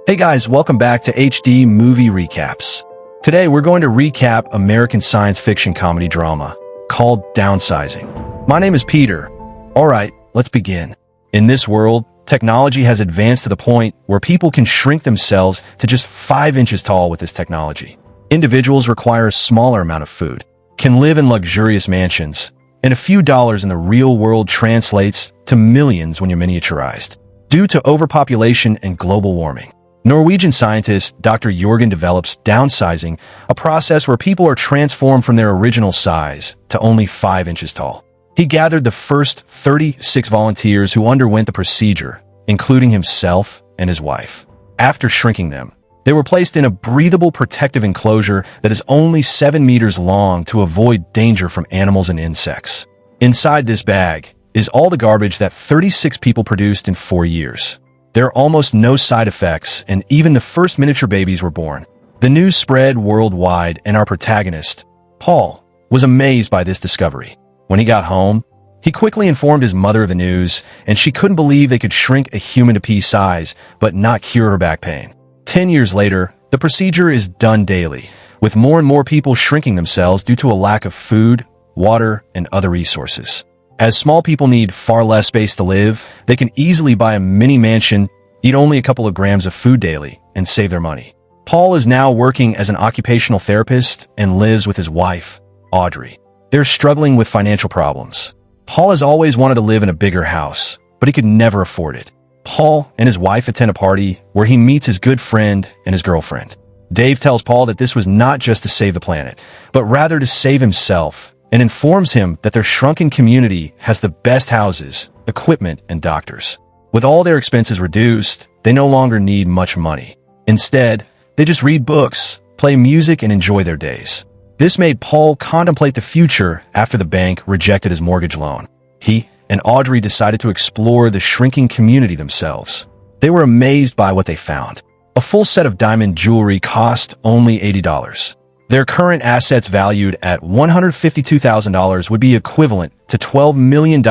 Hey guys, welcome back to HD Movie Recaps. Today we're going to recap American science fiction comedy drama called Downsizing. My name is Peter. Alright, let's begin. In this world, technology has advanced to the point where people can shrink themselves to just 5 inches tall with this technology. Individuals require a smaller amount of food, can live in luxurious mansions, and a few dollars in the real world translates to millions when you're miniaturized, due to overpopulation and global warming. Norwegian scientist Dr. Jorgen develops downsizing, a process where people are transformed from their original size to only 5 inches tall. He gathered the first 36 volunteers who underwent the procedure, including himself and his wife. After shrinking them, they were placed in a breathable protective enclosure that is only 7 meters long to avoid danger from animals and insects. Inside this bag is all the garbage that 36 people produced in 4 years. There are almost no side effects, and even the first miniature babies were born. The news spread worldwide, and our protagonist, Paul, was amazed by this discovery. When he got home, he quickly informed his mother of the news, and she couldn't believe they could shrink a human to pea size, but not cure her back pain. 10 years later, the procedure is done daily, with more and more people shrinking themselves due to a lack of food, water, and other resources. As small people need far less space to live, they can easily buy a mini mansion, eat only a couple of grams of food daily, and save their money. Paul is now working as an occupational therapist and lives with his wife, Audrey. They're struggling with financial problems. Paul has always wanted to live in a bigger house, but he could never afford it. Paul and his wife attend a party where he meets his good friend and his girlfriend. Dave tells Paul that this was not just to save the planet, but rather to save himself, and informs him that their shrunken community has the best houses, equipment, and doctors. With all their expenses reduced, they no longer need much money. Instead, they just read books, play music, and enjoy their days. This made Paul contemplate the future after the bank rejected his mortgage loan. He and Audrey decided to explore the shrinking community themselves. They were amazed by what they found. A full set of diamond jewelry cost only $80. Their current assets valued at $152,000 would be equivalent to $12 million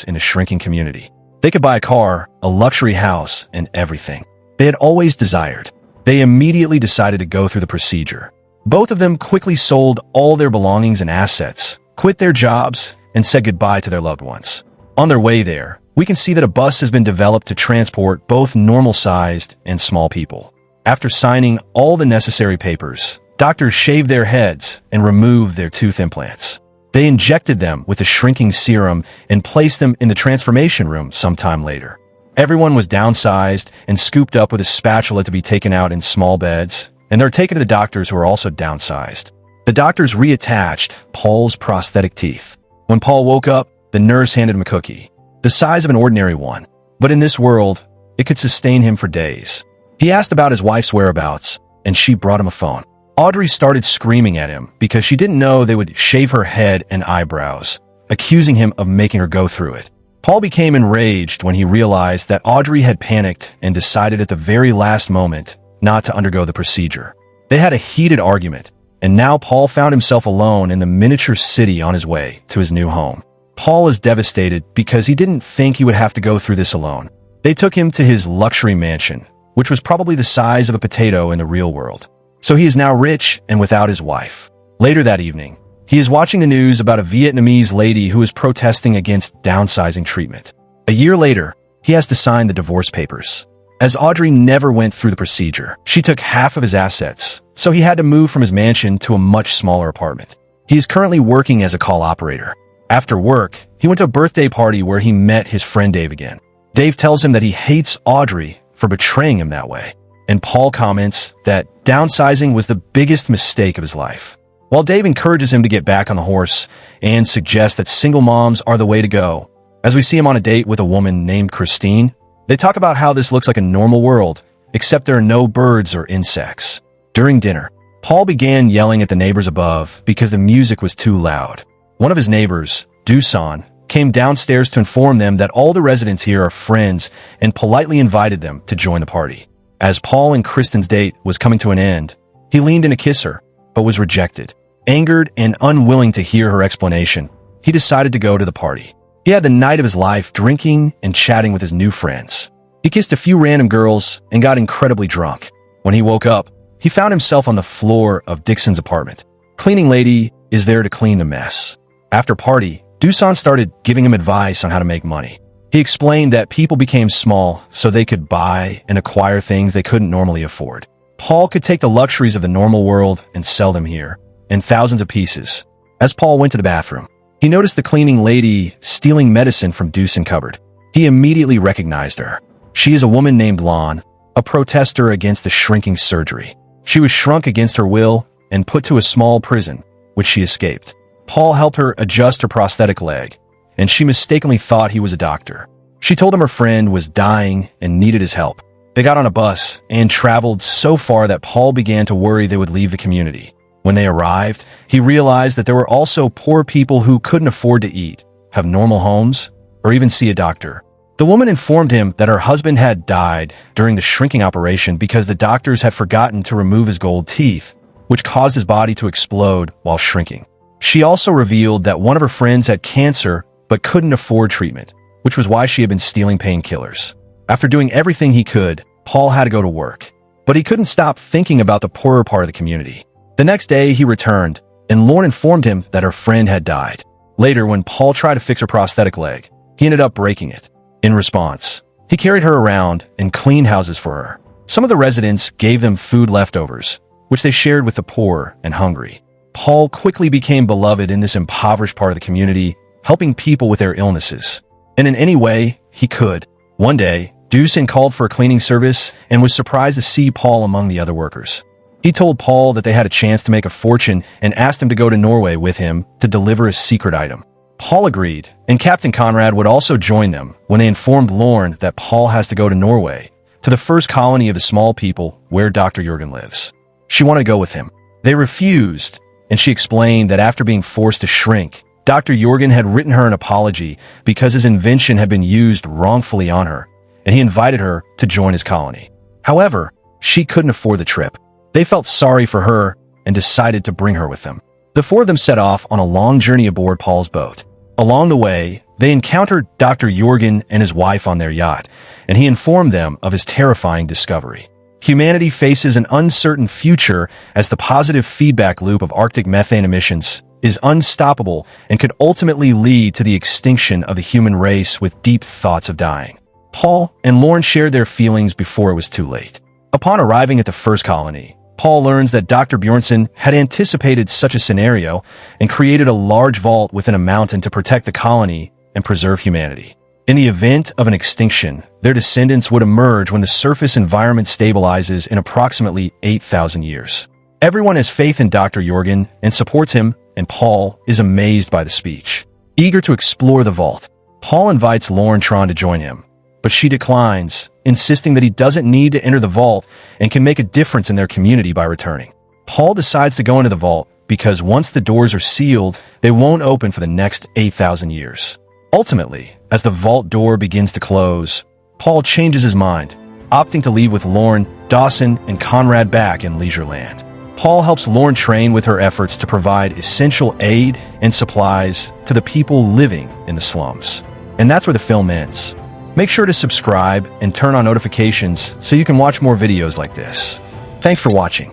in a shrinking community. They could buy a car, a luxury house, and everything they had always desired. They immediately decided to go through the procedure. Both of them quickly sold all their belongings and assets, quit their jobs, and said goodbye to their loved ones. On their way there, we can see that a bus has been developed to transport both normal-sized and small people. After signing all the necessary papers, doctors shaved their heads and removed their tooth implants. They injected them with a shrinking serum and placed them in the transformation room sometime later. Everyone was downsized and scooped up with a spatula to be taken out in small beds, and they're taken to the doctors who are also downsized. The doctors reattached Paul's prosthetic teeth. When Paul woke up, the nurse handed him a cookie, the size of an ordinary one, but in this world, it could sustain him for days. He asked about his wife's whereabouts, and she brought him a phone. Audrey started screaming at him because she didn't know they would shave her head and eyebrows, accusing him of making her go through it. Paul became enraged when he realized that Audrey had panicked and decided at the very last moment not to undergo the procedure. They had a heated argument, and now Paul found himself alone in the miniature city on his way to his new home. Paul is devastated because he didn't think he would have to go through this alone. They took him to his luxury mansion, which was probably the size of a potato in the real world. So he is now rich and without his wife. Later that evening, he is watching the news about a Vietnamese lady who is protesting against downsizing treatment. A year later, he has to sign the divorce papers. As Audrey never went through the procedure, she took half of his assets, so he had to move from his mansion to a much smaller apartment. He is currently working as a call operator. After work, he went to a birthday party where he met his friend Dave again. Dave tells him that he hates Audrey for betraying him that way, and Paul comments that downsizing was the biggest mistake of his life. While Dave encourages him to get back on the horse and suggests that single moms are the way to go, as we see him on a date with a woman named Christine, they talk about how this looks like a normal world, except there are no birds or insects. During dinner, Paul began yelling at the neighbors above because the music was too loud. One of his neighbors, Dusan, came downstairs to inform them that all the residents here are friends and politely invited them to join the party. As Paul and Kristen's date was coming to an end, he leaned in to kiss her, but was rejected. Angered and unwilling to hear her explanation, he decided to go to the party. He had the night of his life drinking and chatting with his new friends. He kissed a few random girls and got incredibly drunk. When he woke up, he found himself on the floor of Dixon's apartment. Cleaning lady is there to clean the mess. After party, Doosan started giving him advice on how to make money. He explained that people became small so they could buy and acquire things they couldn't normally afford. Paul could take the luxuries of the normal world and sell them here, in thousands of pieces. As Paul went to the bathroom, he noticed the cleaning lady stealing medicine from Doosan's cupboard. He immediately recognized her. She is a woman named Lon, a protester against the shrinking surgery. She was shrunk against her will and put to a small prison, which she escaped. Paul helped her adjust her prosthetic leg, and she mistakenly thought he was a doctor. She told him her friend was dying and needed his help. They got on a bus and traveled so far that Paul began to worry they would leave the community. When they arrived, he realized that there were also poor people who couldn't afford to eat, have normal homes, or even see a doctor. The woman informed him that her husband had died during the shrinking operation because the doctors had forgotten to remove his gold teeth, which caused his body to explode while shrinking. She also revealed that one of her friends had cancer but couldn't afford treatment, which was why she had been stealing painkillers. After doing everything he could, Paul had to go to work. But he couldn't stop thinking about the poorer part of the community. The next day, he returned, and Lauren informed him that her friend had died. Later, when Paul tried to fix her prosthetic leg, he ended up breaking it. In response, he carried her around and cleaned houses for her. Some of the residents gave them food leftovers, which they shared with the poor and hungry. Paul quickly became beloved in this impoverished part of the community, helping people with their illnesses. And in any way he could. One day, Doosan called for a cleaning service and was surprised to see Paul among the other workers. He told Paul that they had a chance to make a fortune and asked him to go to Norway with him to deliver a secret item. Paul agreed, and Captain Conrad would also join them when they informed Lorne that Paul has to go to Norway, to the first colony of the small people where Dr. Jurgen lives. She wanted to go with him. They refused, and she explained that after being forced to shrink, Dr. Jurgen had written her an apology because his invention had been used wrongfully on her, and he invited her to join his colony. However, she couldn't afford the trip. They felt sorry for her and decided to bring her with them. The four of them set off on a long journey aboard Paul's boat. Along the way, they encountered Dr. Jurgen and his wife on their yacht, and he informed them of his terrifying discovery. Humanity faces an uncertain future as the positive feedback loop of Arctic methane emissions is unstoppable and could ultimately lead to the extinction of the human race with deep thoughts of dying. Paul and Lorne shared their feelings before it was too late. Upon arriving at the first colony, Paul learns that Dr. Bjornsson had anticipated such a scenario and created a large vault within a mountain to protect the colony and preserve humanity. In the event of an extinction, their descendants would emerge when the surface environment stabilizes in approximately 8,000 years. Everyone has faith in Dr. Jurgen and supports him, and Paul is amazed by the speech. Eager to explore the vault, Paul invites Lauren Tron to join him, but she declines, insisting that he doesn't need to enter the vault and can make a difference in their community by returning. Paul decides to go into the vault because once the doors are sealed, they won't open for the next 8,000 years. Ultimately, as the vault door begins to close, Paul changes his mind, opting to leave with Lauren, Dawson, and Conrad back in Leisureland. Paul helps Lauren train with her efforts to provide essential aid and supplies to the people living in the slums. And that's where the film ends. Make sure to subscribe and turn on notifications so you can watch more videos like this. Thanks for watching.